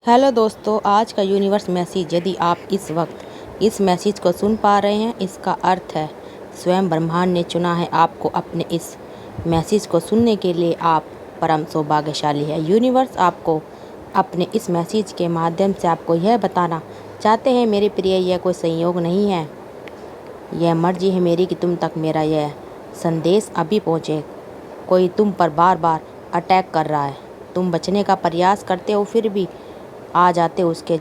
Hello दोस्तों, आज का यूनिवर्स मैसेज यदि आप इस वक्त इस मैसेज को सुन पा रहे हैं, इसका अर्थ है स्वयं ब्रह्मांड ने चुना है आपको अपने इस मैसेज को सुनने के लिए। आप परम सौभाग्यशाली है। यूनिवर्स आपको अपने इस मैसेज के माध्यम से आपको यह बताना चाहते हैं, मेरे प्रिय, यह कोई संयोग नहीं है, यह मर्जी है मेरी कि तुम तक मेरा यह संदेश अभी पहुँचे। कोई तुम पर बार बार अटैक कर रहा है, तुम बचने का प्रयास करते हो फिर भी आ जाते हो उसके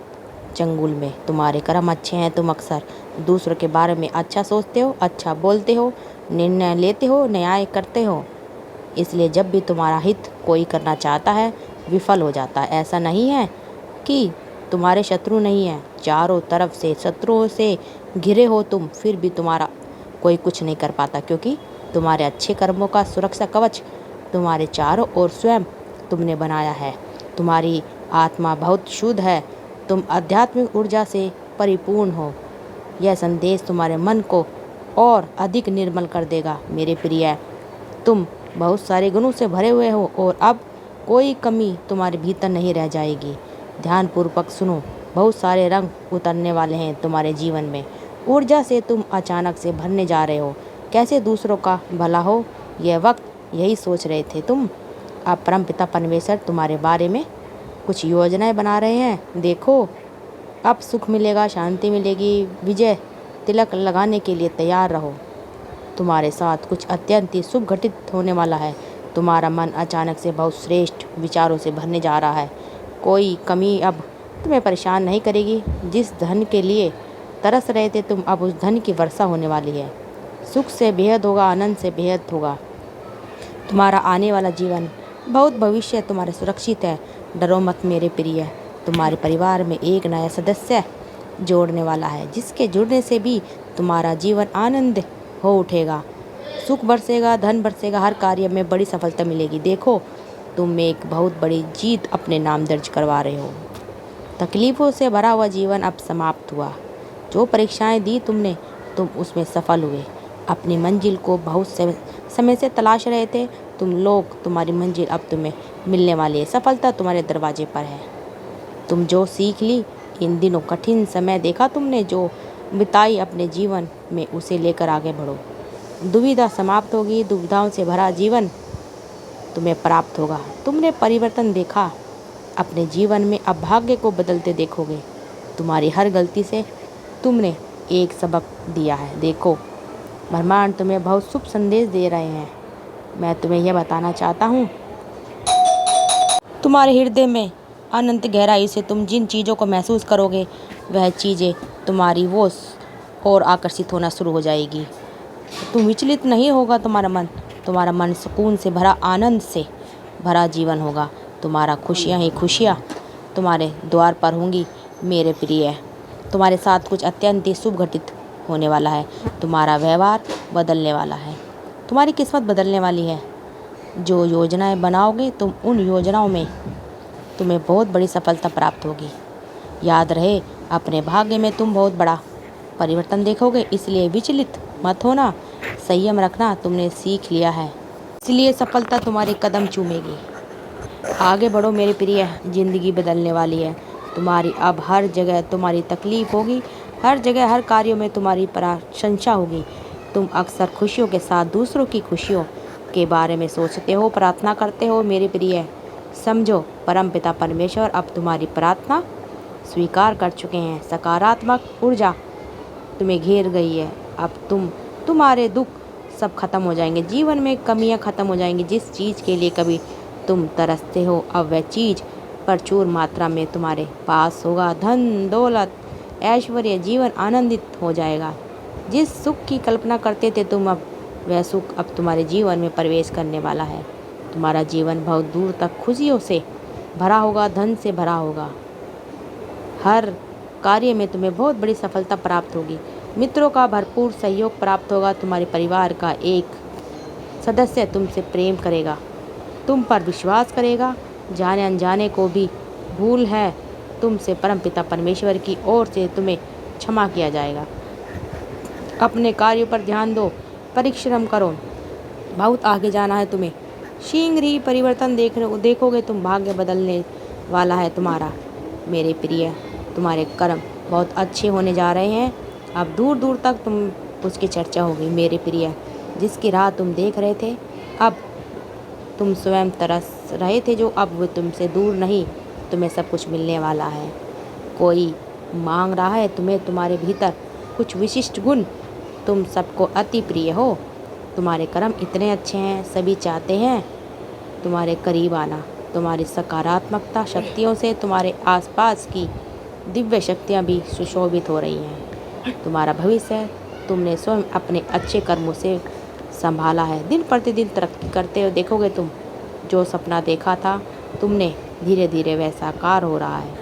चंगुल में। तुम्हारे कर्म अच्छे हैं, तुम अक्सर दूसरों के बारे में अच्छा सोचते हो, अच्छा बोलते हो, निर्णय लेते हो, न्याय करते हो। इसलिए जब भी तुम्हारा हित कोई करना चाहता है विफल हो जाता है। ऐसा नहीं है कि तुम्हारे शत्रु नहीं हैं, चारों तरफ से शत्रुओं से घिरे हो तुम, फिर भी तुम्हारा कोई कुछ नहीं कर पाता, क्योंकि तुम्हारे अच्छे कर्मों का सुरक्षा कवच तुम्हारे चारों ओर स्वयं तुमने बनाया है। तुम्हारी आत्मा बहुत शुद्ध है, तुम आध्यात्मिक ऊर्जा से परिपूर्ण हो। यह संदेश तुम्हारे मन को और अधिक निर्मल कर देगा। मेरे प्रिय, तुम बहुत सारे गुणों से भरे हुए हो और अब कोई कमी तुम्हारे भीतर नहीं रह जाएगी। ध्यानपूर्वक सुनो, बहुत सारे रंग उतरने वाले हैं तुम्हारे जीवन में। ऊर्जा से तुम अचानक से भरने जा रहे हो। कैसे दूसरों का भला हो, यह वक्त यही सोच रहे थे तुम। अब परमपिता परमेश्वर तुम्हारे बारे में कुछ योजनाएं बना रहे हैं। देखो, अब सुख मिलेगा, शांति मिलेगी। विजय तिलक लगाने के लिए तैयार रहो। तुम्हारे साथ कुछ अत्यंत ही शुभ घटित होने वाला है। तुम्हारा मन अचानक से बहुत श्रेष्ठ विचारों से भरने जा रहा है। कोई कमी अब तुम्हें परेशान नहीं करेगी। जिस धन के लिए तरस रहे थे तुम, अब उस धन की वर्षा होने वाली है। सुख से बेहद होगा, आनंद से बेहद होगा। तुम्हारा आने वाला जीवन बहुत भविष्य तुम्हारे सुरक्षित है। डरो मत मेरे प्रिय, तुम्हारे परिवार में एक नया सदस्य जोड़ने वाला है, जिसके जुड़ने से भी तुम्हारा जीवन आनंद हो उठेगा। सुख बरसेगा, धन बरसेगा, हर कार्य में बड़ी सफलता मिलेगी। देखो, तुम एक बहुत बड़ी जीत अपने नाम दर्ज करवा रहे हो। तकलीफ़ों से भरा हुआ जीवन अब समाप्त हुआ। जो परीक्षाएं दी तुमने, तुम उसमें सफल हुए। अपनी मंजिल को बहुत समय से तलाश रहे थे तुम लोग, तुम्हारी मंजिल अब तुम्हें मिलने वाली है। सफलता तुम्हारे दरवाजे पर है। तुम जो सीख ली इन दिनों, कठिन समय देखा तुमने जो बिताई अपने जीवन में, उसे लेकर आगे बढ़ो। दुविधा समाप्त होगी, दुविधाओं से भरा जीवन तुम्हें प्राप्त होगा। तुमने परिवर्तन देखा अपने जीवन में, अब भाग्य को बदलते देखोगे। तुम्हारी हर गलती से तुमने एक सबक दिया है। देखो, ब्रह्मांड तुम्हें बहुत शुभ संदेश दे रहे हैं। मैं तुम्हें यह बताना चाहता हूँ, तुम्हारे हृदय में अनंत गहराई से तुम जिन चीज़ों को महसूस करोगे, वह चीज़ें तुम्हारी वो और आकर्षित होना शुरू हो जाएगी। तुम विचलित नहीं होगा तुम्हारा मन सुकून से भरा, आनंद से भरा जीवन होगा। तुम्हारा खुशियाँ ही खुशियाँ तुम्हारे द्वार पर होंगी। मेरे प्रिय, तुम्हारे साथ कुछ अत्यंत ही शुभ घटित होने वाला है। तुम्हारा व्यवहार बदलने वाला है, तुम्हारी किस्मत बदलने वाली है। जो योजनाएं बनाओगे तुम, उन योजनाओं में तुम्हें बहुत बड़ी सफलता प्राप्त होगी। याद रहे, अपने भाग्य में तुम बहुत बड़ा परिवर्तन देखोगे, इसलिए विचलित मत होना, संयम रखना। तुमने सीख लिया है, इसलिए सफलता तुम्हारे कदम चूमेगी। आगे बढ़ो मेरे प्रिय, जिंदगी बदलने वाली है तुम्हारी। अब हर जगह तुम्हारी तकलीफ होगी, हर जगह हर कार्यों में तुम्हारी प्रशंसा होगी। तुम अक्सर खुशियों के साथ दूसरों की खुशियों के बारे में सोचते हो, प्रार्थना करते हो। मेरे प्रिय, समझो, परमपिता परमेश्वर अब तुम्हारी प्रार्थना स्वीकार कर चुके हैं। सकारात्मक ऊर्जा तुम्हें घेर गई है। अब तुम्हारे दुख सब खत्म हो जाएंगे, जीवन में कमियां खत्म हो जाएंगी। जिस चीज़ के लिए कभी तुम तरसते हो, अब वह चीज़ प्रचुर मात्रा में तुम्हारे पास होगा। धन दौलत ऐश्वर्य, जीवन आनंदित हो जाएगा। जिस सुख की कल्पना करते थे तुम, अब वह सुख अब तुम्हारे जीवन में प्रवेश करने वाला है। तुम्हारा जीवन बहुत दूर तक खुशियों से भरा होगा, धन से भरा होगा। हर कार्य में तुम्हें बहुत बड़ी सफलता प्राप्त होगी। मित्रों का भरपूर सहयोग प्राप्त होगा। तुम्हारे परिवार का एक सदस्य तुमसे प्रेम करेगा, तुम पर विश्वास करेगा। जाने अनजाने को भी भूल है तुमसे परमपिता परमेश्वर की ओर से तुम्हें क्षमा किया जाएगा। अपने कार्यों पर ध्यान दो, परिश्रम करो, बहुत आगे जाना है तुम्हें। शीघ्र ही परिवर्तन देखोगे तुम, भाग्य बदलने वाला है तुम्हारा। मेरे प्रिय, तुम्हारे कर्म बहुत अच्छे होने जा रहे हैं। अब दूर दूर तक उसकी चर्चा होगी मेरे प्रिय। जिसकी राह तुम देख रहे थे, अब तुम स्वयं तरस रहे थे, जो अब वो तुमसे दूर नहीं, तुम्हें सब कुछ मिलने वाला है। कोई मांग रहा है तुम्हें, तुम्हारे भीतर कुछ विशिष्ट गुण, तुम सबको अति प्रिय हो। तुम्हारे कर्म इतने अच्छे हैं, सभी चाहते हैं तुम्हारे करीब आना। तुम्हारी सकारात्मकता शक्तियों से तुम्हारे आसपास की दिव्य शक्तियाँ भी सुशोभित हो रही हैं। तुम्हारा भविष्य तुमने स्वयं अपने अच्छे कर्मों से संभाला है। दिन प्रतिदिन तरक्की करते हुए देखोगे तुम। जो सपना देखा था तुमने, धीरे धीरे वह साकार हो रहा है।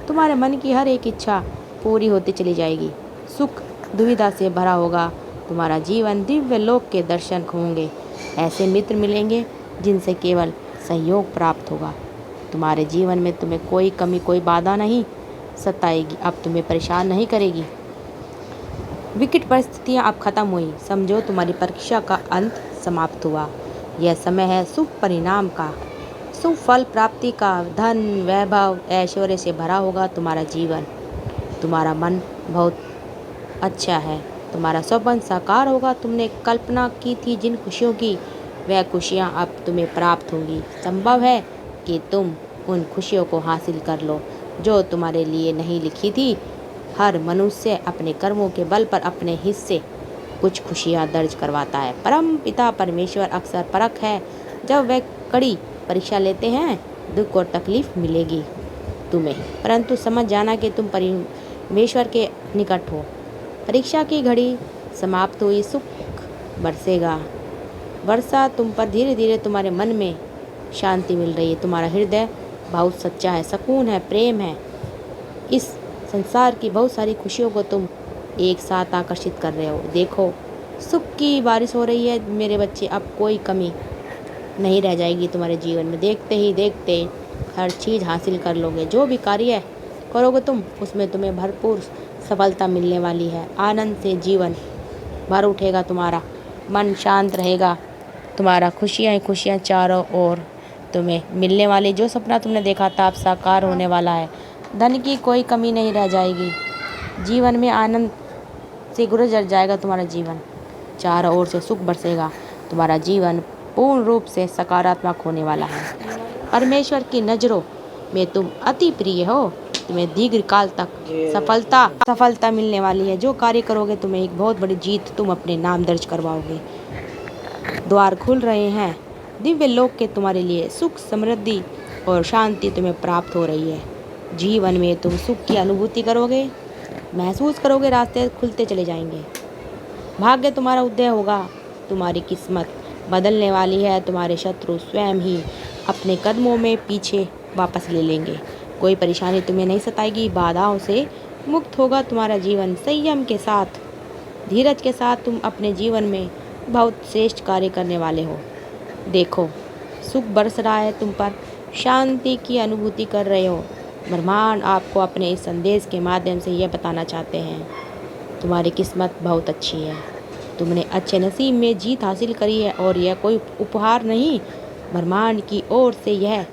तुम्हारे मन की हर एक इच्छा पूरी होती चली जाएगी। सुख दुविधा से भरा होगा तुम्हारा जीवन। दिव्य लोक के दर्शन होंगे। ऐसे मित्र मिलेंगे जिनसे केवल सहयोग प्राप्त होगा। तुम्हारे जीवन में तुम्हें कोई कमी, कोई बाधा नहीं सताएगी, अब तुम्हें परेशान नहीं करेगी। विकट परिस्थितियाँ अब खत्म हुई। समझो तुम्हारी परीक्षा का अंत समाप्त हुआ। यह समय है शुभ परिणाम का, शुभ फल प्राप्ति का। धन, वैभव, ऐश्वर्य से भरा होगा तुम्हारा जीवन। तुम्हारा मन बहुत अच्छा है। तुम्हारा स्वप्न साकार होगा। तुमने कल्पना की थी जिन खुशियों की, वह खुशियाँ अब तुम्हें प्राप्त होंगी। संभव है कि तुम उन खुशियों को हासिल कर लो जो तुम्हारे लिए नहीं लिखी थी। हर मनुष्य अपने कर्मों के बल पर अपने हिस्से कुछ खुशियाँ दर्ज करवाता है। परम पिता परमेश्वर अक्सर परख है। जब वह कड़ी परीक्षा लेते हैं, दुख और तकलीफ मिलेगी तुम्हें, परंतु समझ जाना कि तुम परमेश्वर के निकट हो। परीक्षा की घड़ी समाप्त हुई, सुख बरसेगा। वर्षा तुम पर धीरे धीरे, तुम्हारे मन में शांति मिल रही है। तुम्हारा हृदय बहुत सच्चा है, सुकून है, प्रेम है। इस संसार की बहुत सारी खुशियों को तुम एक साथ आकर्षित कर रहे हो। देखो, सुख की बारिश हो रही है मेरे बच्चे। अब कोई कमी नहीं रह जाएगी तुम्हारे जीवन में। देखते ही देखते हर चीज़ हासिल कर लोगे। जो भी कार्य करोगे तुम, उसमें तुम्हें भरपूर सफलता मिलने वाली है। आनंद से जीवन भर उठेगा, तुम्हारा मन शांत रहेगा। तुम्हारा खुशियाँ ही खुशियाँ चारों ओर तुम्हें मिलने वाली। जो सपना तुमने देखा था अब साकार होने वाला है। धन की कोई कमी नहीं रह जाएगी। जीवन में आनंद से गुजर जाएगा तुम्हारा जीवन। चारों ओर से सुख बरसेगा। तुम्हारा जीवन पूर्ण रूप से सकारात्मक होने वाला है। परमेश्वर की नज़रों में तुम अति प्रिय हो। तुम्हें दीर्घकाल तक सफलता मिलने वाली है। जो कार्य करोगे तुम्हें एक बहुत बड़ी जीत, तुम अपने नाम दर्ज करवाओगे। द्वार खुल रहे हैं दिव्य लोक के तुम्हारे लिए। सुख, समृद्धि और शांति तुम्हें प्राप्त हो रही है। जीवन में तुम सुख की अनुभूति करोगे, महसूस करोगे। रास्ते खुलते चले जाएंगे। भाग्य तुम्हारा उदय होगा। तुम्हारी किस्मत बदलने वाली है। तुम्हारे शत्रु स्वयं ही अपने कदमों में पीछे वापस ले लेंगे। कोई परेशानी तुम्हें नहीं सताएगी। बाधाओं से मुक्त होगा तुम्हारा जीवन। संयम के साथ, धीरज के साथ तुम अपने जीवन में बहुत श्रेष्ठ कार्य करने वाले हो। देखो, सुख बरस रहा है तुम पर। शांति की अनुभूति कर रहे हो। ब्रह्मांड आपको अपने इस संदेश के माध्यम से यह बताना चाहते हैं, तुम्हारी किस्मत बहुत अच्छी है। तुमने अच्छे नसीब में जीत हासिल करी है और यह कोई उपहार नहीं, ब्रह्मांड की ओर से यह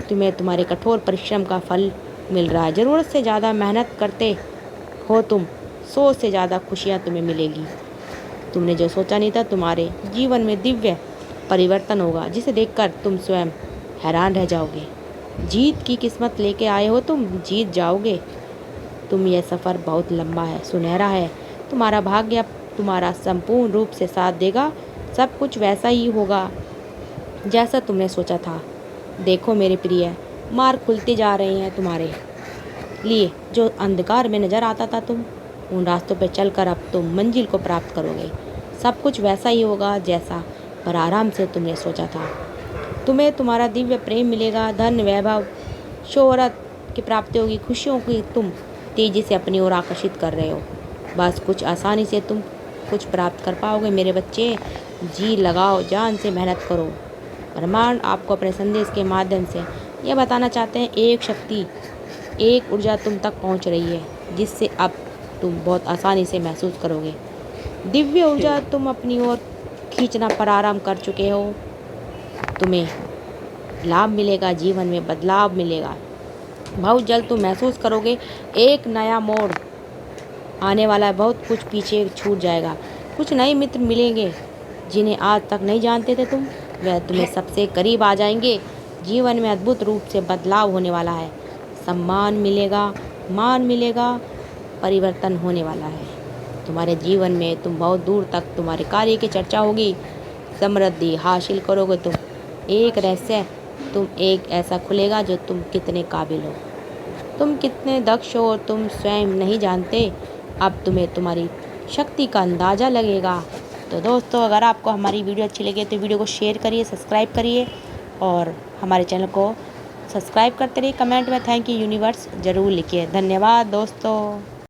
तुम्हें तुम्हारे कठोर परिश्रम का फल मिल रहा है। ज़रूरत से ज़्यादा मेहनत करते हो तुम, 100 से ज़्यादा खुशियाँ तुम्हें मिलेगी। तुमने जो सोचा नहीं था, तुम्हारे जीवन में दिव्य परिवर्तन होगा, जिसे देखकर तुम स्वयं हैरान रह जाओगे। जीत की किस्मत लेके आए हो तुम, जीत जाओगे तुम। यह सफ़र बहुत लंबा है, सुनहरा है। तुम्हारा भाग्य तुम्हारा संपूर्ण रूप से साथ देगा। सब कुछ वैसा ही होगा जैसा तुमने सोचा था। देखो मेरे प्रिय, मार्ग खुलते जा रहे हैं तुम्हारे लिए। जो अंधकार में नज़र आता था तुम, उन रास्तों पर चलकर अब तुम मंजिल को प्राप्त करोगे। सब कुछ वैसा ही होगा जैसा पर आराम से तुमने सोचा था। तुम्हें तुम्हारा दिव्य प्रेम मिलेगा। धन, वैभव, शोहरत की प्राप्ति होगी। खुशियों की तुम तेज़ी से अपनी ओर आकर्षित कर रहे हो। बस कुछ आसानी से तुम कुछ प्राप्त कर पाओगे मेरे बच्चे। जी लगाओ, जान से मेहनत करो। ब्रह्मांड आपको अपने संदेश के माध्यम से यह बताना चाहते हैं, एक शक्ति, एक ऊर्जा तुम तक पहुंच रही है, जिससे अब तुम बहुत आसानी से महसूस करोगे। दिव्य ऊर्जा तुम अपनी ओर खींचना प्रारंभ कर चुके हो। तुम्हें लाभ मिलेगा, जीवन में बदलाव मिलेगा। बहुत जल्द तुम महसूस करोगे एक नया मोड़ आने वाला है। बहुत कुछ पीछे छूट जाएगा। कुछ नए मित्र मिलेंगे जिन्हें आज तक नहीं जानते थे तुम। वह तुम्हें सबसे करीब आ जाएंगे। जीवन में अद्भुत रूप से बदलाव होने वाला है। सम्मान मिलेगा, मान मिलेगा, परिवर्तन होने वाला है तुम्हारे जीवन में। तुम बहुत दूर तक तुम्हारे कार्य की चर्चा होगी। समृद्धि हासिल करोगे तुम। एक रहस्य तुम एक ऐसा खुलेगा जो तुम कितने काबिल हो, तुम कितने दक्ष हो, तुम स्वयं नहीं जानते। अब तुम्हें तुम्हारी शक्ति का अंदाज़ा लगेगा। तो दोस्तों, अगर आपको हमारी वीडियो अच्छी लगे तो वीडियो को शेयर करिए, सब्सक्राइब करिए और हमारे चैनल को सब्सक्राइब करते रहिए। कमेंट में थैंक यू यूनिवर्स ज़रूर लिखिए। धन्यवाद दोस्तों।